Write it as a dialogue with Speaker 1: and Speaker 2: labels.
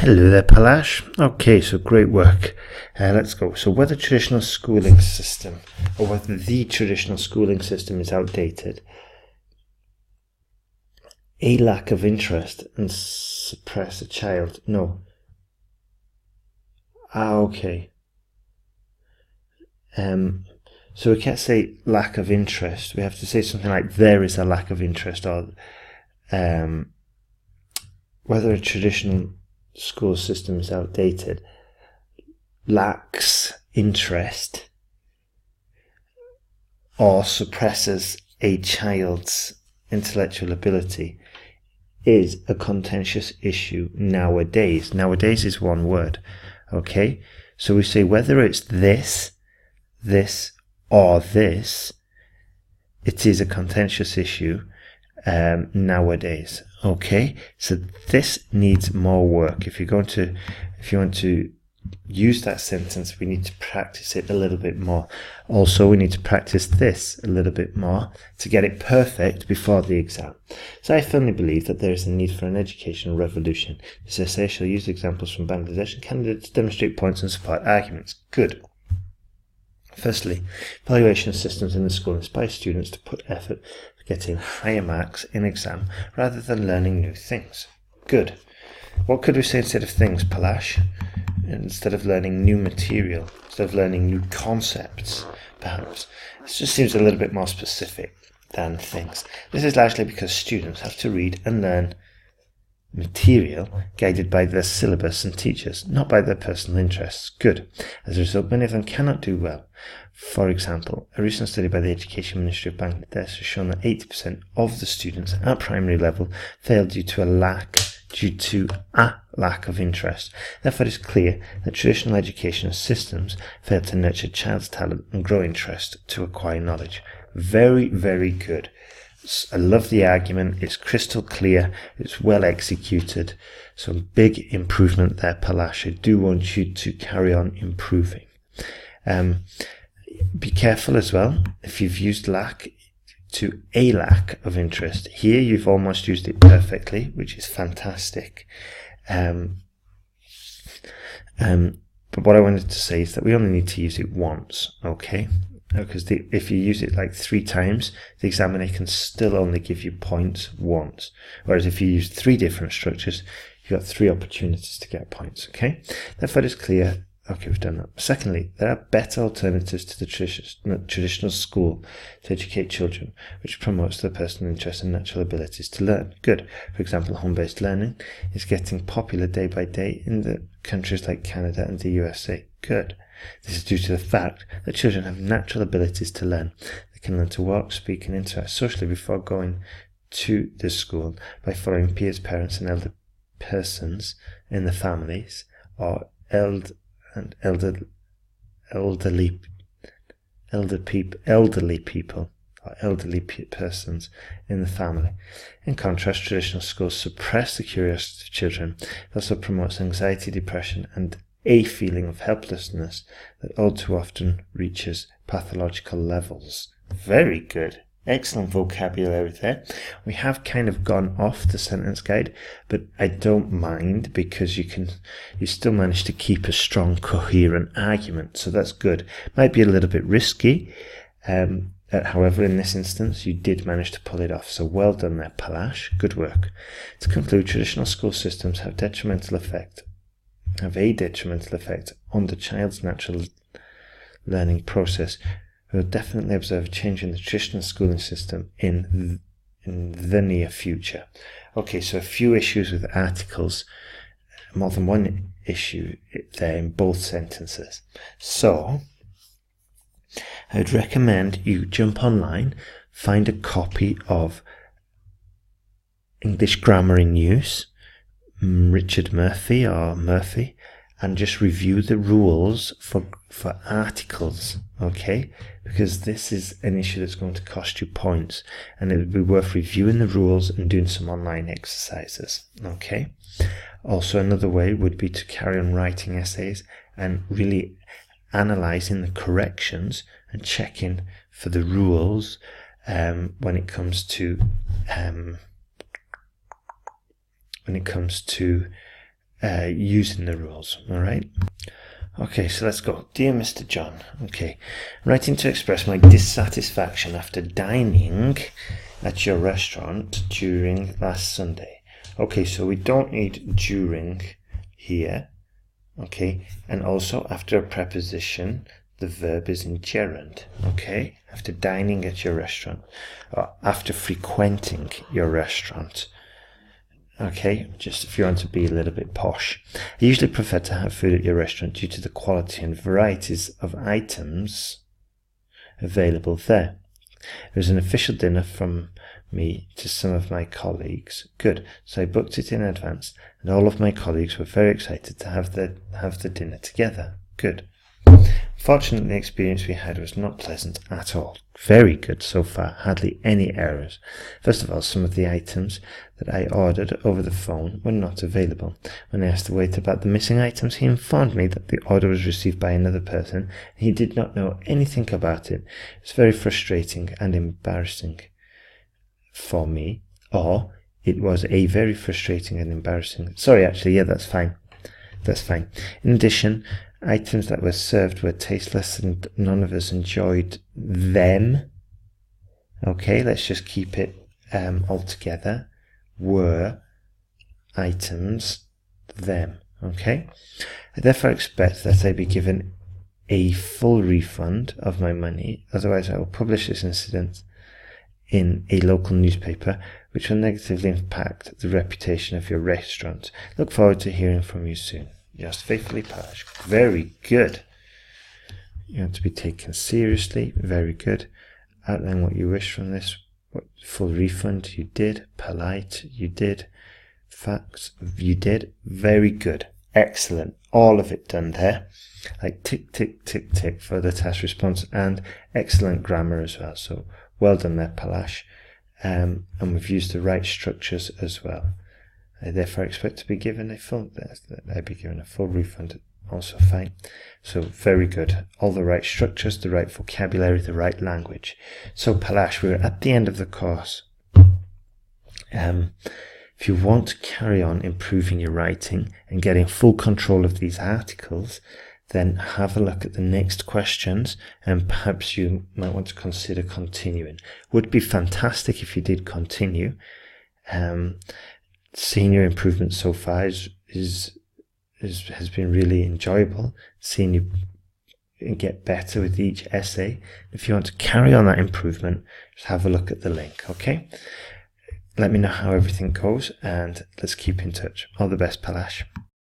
Speaker 1: Hello there, Palash. Okay, so great work. Let's go. So whether traditional schooling system, or whether the traditional schooling system is outdated, a lack of interest and suppress a child. No. Okay. So we can't say lack of interest. We have to say something like there is a lack of interest, or whether a traditional school system is outdated, lacks interest, or suppresses a child's intellectual ability is a contentious issue nowadays. Nowadays is one word. Okay? So we say whether it's this, or this, it is a contentious issue nowadays. Okay, so this needs more work. If you want to use that sentence, we need to practice it a little bit more. Also, we need to practice this a little bit more to get it perfect before the exam. So I firmly believe that there is a need for an educational revolution. This essay shall use examples from Bangladesh and candidates to demonstrate points and support arguments. Good. Firstly, evaluation systems in the school inspire students to put effort for getting higher marks in exam rather than learning new things. Good. What could we say instead of things, Palash? Instead of learning new material, instead of learning new concepts, perhaps. This just seems a little bit more specific than things. This is largely because students have to read and learn material guided by their syllabus and teachers, not by their personal interests. Good. As a result, many of them cannot do well. For example, a recent study by the Education Ministry of Bangladesh has shown that 80% of the students at primary level failed due to a lack of interest. Therefore, it is clear that traditional educational systems fail to nurture child's talent and grow interest to acquire knowledge. Very, very good. I love the argument. It's crystal clear. It's well executed. So big improvement there, Palash. I do want you to carry on improving. Be careful as well if you've used lack to a lack of interest. Here you've almost used it perfectly, which is fantastic. But what I wanted to say is that we only need to use it once, okay? Because if you use it like 3 times, the examiner can still only give you points once. Whereas if you use 3 different structures, you've got 3 opportunities to get points, okay? Therefore, it's clear. Okay, we've done that. Secondly, there are better alternatives to the traditional school to educate children, which promotes their personal interest and natural abilities to learn. Good. For example, home-based learning is getting popular day by day in the countries like Canada and the USA. Good. This is due to the fact that children have natural abilities to learn. They can learn to walk, speak, and interact socially before going to the school by following peers, parents, and elder persons in the families, or elderly people or elderly persons in the family. In contrast, traditional schools suppress the curiosity of children. It also promotes anxiety, depression, and a feeling of helplessness that all too often reaches pathological levels. Very good. Excellent vocabulary there. We have kind of gone off the sentence guide, but I don't mind because you still manage to keep a strong, coherent argument. So that's good. Might be a little bit risky. However, in this instance, you did manage to pull it off. So well done there, Palash. Good work. To conclude, traditional school systems have a detrimental effect on the child's natural learning process. We'll definitely observe a change in the traditional schooling system in the near future. Okay, so a few issues with articles, more than one issue there in both sentences. So, I would recommend you jump online, find a copy of English Grammar in Use, Richard Murphy, and just review the rules for articles, okay? Because this is an issue that's going to cost you points, and it would be worth reviewing the rules and doing some online exercises, okay? Also, another way would be to carry on writing essays and really analysing the corrections and checking for the rules when it comes to using the rules. All right. Okay, so let's go. Dear Mr. John, okay, I'm writing to express my dissatisfaction after dining at your restaurant during last Sunday. Okay, so we don't need during here, okay, and also after a preposition, the verb is in gerund, okay, after dining at your restaurant, or after frequenting your restaurant. Okay, just if you want to be a little bit posh. I usually prefer to have food at your restaurant due to the quality and varieties of items available there. There's an official dinner from me to some of my colleagues. Good. So I booked it in advance, and all of my colleagues were very excited to have the dinner together. Good. Fortunately, the experience we had was not pleasant at all. Very good so far, hardly any errors. First of all, some of the items that I ordered over the phone were not available. When I asked the waiter about the missing items, he informed me that the order was received by another person, and he did not know anything about it. It was very frustrating and embarrassing for me. Or, it was a very frustrating and embarrassing... Sorry, actually, yeah, that's fine. That's fine. In addition, items that were served were tasteless and none of us enjoyed them. Okay, let's just keep it all together. Were items them. Okay, I therefore expect that I be given a full refund of my money. Otherwise, I will publish this incident in a local newspaper, which will negatively impact the reputation of your restaurant. Look forward to hearing from you soon. Yours faithfully, Palash. Very good. You have to be taken seriously. Very good. Outline what you wish from this. What full refund you did. Polite, you did. Facts, you did. Very good. Excellent. All of it done there. Like tick, tick, tick, tick for the task response, and excellent grammar as well. So well done there, Palash. And we've used the right structures as well. I therefore expect to be given a full refund. Also fine. So very good. All the right structures, the right vocabulary, the right language. So Palash, we're at the end of the course. If you want to carry on improving your writing and getting full control of these articles, then have a look at the next questions, and perhaps you might want to consider continuing. Would be fantastic if you did continue. Seeing your improvement so far has been really enjoyable. Seeing you get better with each essay. If you want to carry on that improvement, just have a look at the link, okay? Let me know how everything goes, and let's keep in touch. All the best, Palash.